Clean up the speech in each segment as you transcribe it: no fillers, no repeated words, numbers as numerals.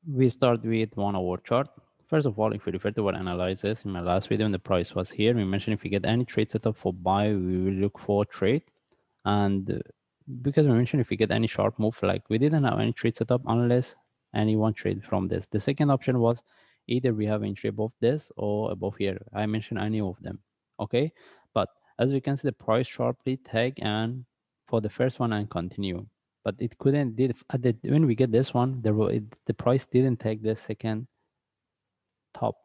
We start with 1 hour chart. First of all, if we refer to our analysis in my last video and the price was here, we mentioned if we get any trade setup for buy, we will look for trade. And because we mentioned if we get any sharp move, like we didn't have any trade setup unless anyone trade from this. The second option was either we have entry above this or above here. I mentioned any of them. Okay. But as we can see, the price sharply tag and for the first one and continue. But it couldn't did at the when we get this one, the price didn't take the second top.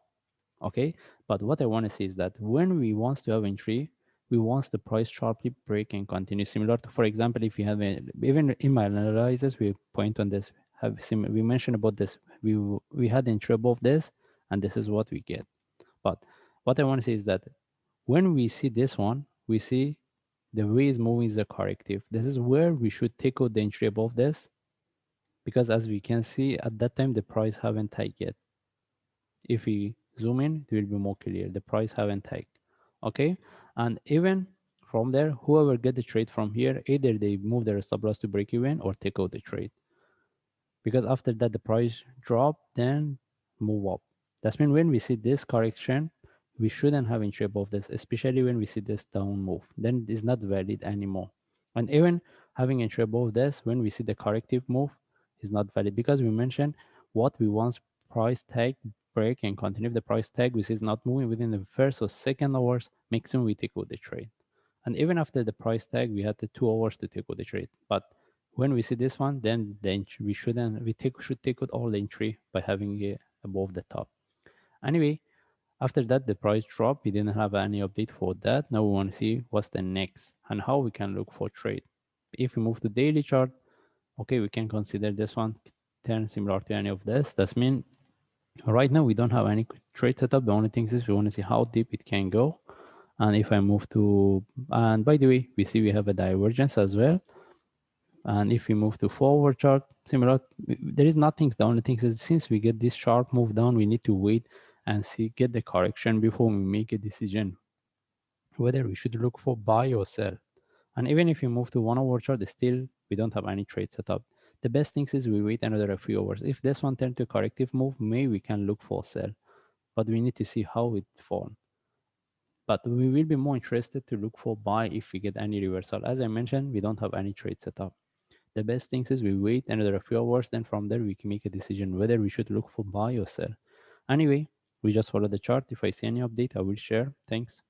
Okay, but what I want to see is that when we want to have entry, we want the price sharply break and continue, similar to, for example, if you have even in my analysis we point on this, we mentioned about this, we had entry above this and this is what we get. But what I want to say is that when we see this one, we see the way is moving is a corrective. This is where we should take out the entry above this, because as we can see at that time the price haven't tagged yet. If we zoom in, it will be more clear. The price haven't tagged. Okay, and even from there, whoever get the trade from here, either they move their stop loss to break even or take out the trade, because after that the price drop, then move up. That's mean when we see this correction, we shouldn't have entry above this, especially when we see this down move, then it's not valid anymore. And even having entry above this, when we see the corrective move, is not valid, because we mentioned what we want: price tag break and continue. If the price tag we see is not moving within the first or second hours, maximum we take out the trade. And even after the price tag, we had the 2 hours to take out the trade. But when we see this one, then we shouldn't should take out all the entry by having it above the top. Anyway, after that the price drop. We didn't have any update for that. Now we want to see what's the next and how we can look for trade. If we move to daily chart, okay, we can consider this one turn similar to any of this. That's mean right now we don't have any trade setup. The only thing is we want to see how deep it can go. And if I move to, and by the way, we see we have a divergence as well. And if we move to forward chart, similar, there is nothing. The only thing is since we get this sharp move down, we need to wait and see, get the correction before we make a decision whether we should look for buy or sell. And even if we move to 1 hour chart, still we don't have any trade setup. The best thing is we wait another a few hours. If this one turns to corrective move, maybe we can look for sell, but we need to see how it falls. But we will be more interested to look for buy if we get any reversal. As I mentioned, we don't have any trade setup. The best thing is we wait another few hours, then from there we can make a decision whether we should look for buy or sell. Anyway, we just follow the chart. If I see any update, I will share. Thanks.